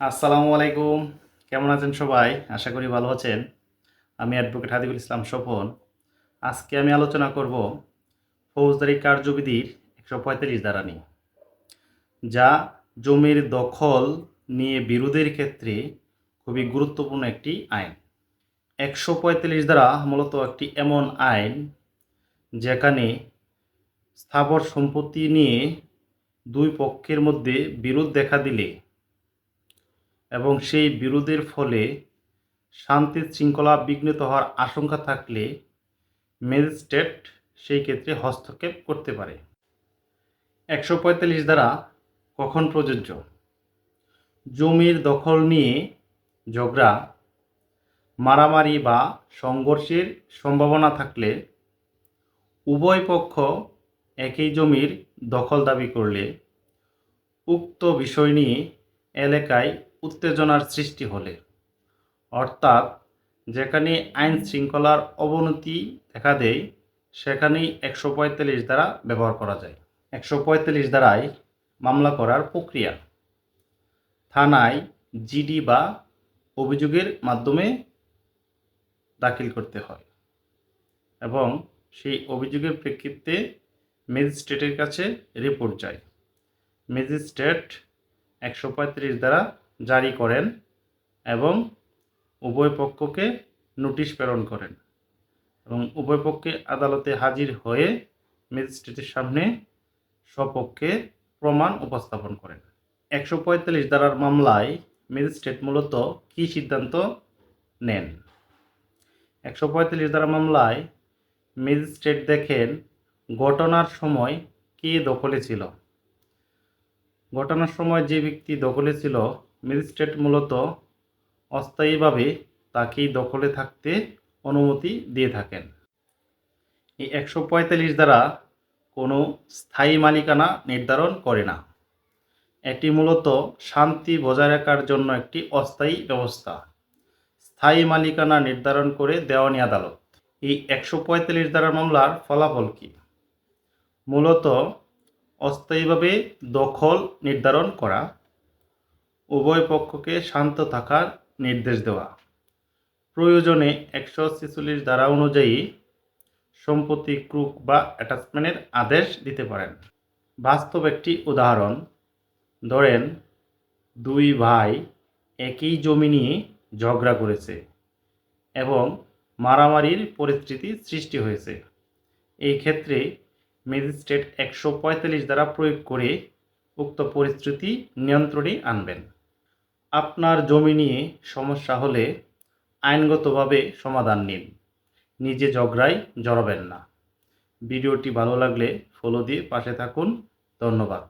আসসালামু আলাইকুম। কেমন আছেন সবাই? আশা করি ভালো আছেন। আমি অ্যাডভোকেট হাবিবুল ইসলাম স্বপন। আজকে আমি আলোচনা করব ফৌজদারি কার্যবিধির ১৪৫ ধারা নিয়ে, যা জমির দখল নিয়ে বিরোধের ক্ষেত্রে খুবই গুরুত্বপূর্ণ একটি আইন। ১৪৫ ধারা মূলত একটি এমন আইন যেখানে স্থাবর সম্পত্তি নিয়ে দুই পক্ষের মধ্যে বিরোধ দেখা দিলে এবং সেই বিরোধের ফলে শান্তি শৃঙ্খলা বিঘ্নিত হওয়ার আশঙ্কা থাকলে ম্যাজিস্ট্রেট সেই ক্ষেত্রে হস্তক্ষেপ করতে পারে। ১৪৫ ধারা কখন প্রযোজ্য? জমির দখল নিয়ে ঝগড়া, মারামারি বা সংঘর্ষের সম্ভাবনা থাকলে, উভয় পক্ষ একই জমির দখল দাবি করলে, উক্ত বিষয় নিয়ে এলাকায় উত্তেজনার সৃষ্টি হলে, অর্থাৎ যেখানে আইন শৃঙ্খলার অবনতি দেখা দেয় সেখানেই ১৪৫ ধারা ব্যবহার করা যায়। ১৪৫ ধারায় মামলা করার প্রক্রিয়া: থানায় জিডি বা অভিযোগের মাধ্যমে দাখিল করতে হয় এবং সেই অভিযোগের প্রেক্ষিতে ম্যাজিস্ট্রেটের কাছে রিপোর্ট যায়। ম্যাজিস্ট্রেট ১৪৫ ধারা জারি করেন এবং উভয় পক্ষকে নোটিশ প্রেরণ করেন এবং উভয় পক্ষে আদালতে হাজির হয়ে ম্যাজিস্ট্রেটের সামনে স্বপক্ষে প্রমাণ উপস্থাপন করেন। ১৪৫ ধারার মামলায় ম্যাজিস্ট্রেট মূলত কী সিদ্ধান্ত নেন? ১৪৫ ধারা মামলায় ম্যাজিস্ট্রেট দেখেন ঘটনার সময় কে দখলে ছিল। ঘটনার সময় যে ব্যক্তি দখলে ছিল, ম্যাজিস্ট্রেট মূলত অস্থায়ীভাবে তাকেই দখলে থাকতে অনুমতি দিয়ে থাকেন। এই ১৪৫ ধারা কোনো স্থায়ী মালিকানা নির্ধারণ করে না। এটি মূলত শান্তি বজায় রাখার জন্য একটি অস্থায়ী ব্যবস্থা। স্থায়ী মালিকানা নির্ধারণ করে দেওয়ানি আদালত। এই ১৪৫ ধারার মামলার ফলাফল কী? মূলত অস্থায়ীভাবে দখল নির্ধারণ করা, উভয় পক্ষকে শান্ত থাকার নির্দেশ দেওয়া, প্রয়োজনে ১৪৬ ধারা অনুযায়ী সম্পত্তি ক্রুক বা অ্যাটাচমেন্টের আদেশ দিতে পারেন। বাস্তব একটি উদাহরণ: ধরেন দুই ভাই একই জমি নিয়ে ঝগড়া করেছে এবং মারামারির পরিস্থিতি সৃষ্টি হয়েছে। এই ক্ষেত্রে ম্যাজিস্ট্রেট ১৪৫ ধারা প্রয়োগ করে উক্ত পরিস্থিতি নিয়ন্ত্রণে আনবেন। আপনার জমি নিয়ে সমস্যা হলে আইনগতভাবে সমাধান নিন, নিজে ঝগড়ায় জড়াবেন না। ভিডিওটি ভালো লাগলে ফলো দিয়ে পাশে থাকুন। ধন্যবাদ।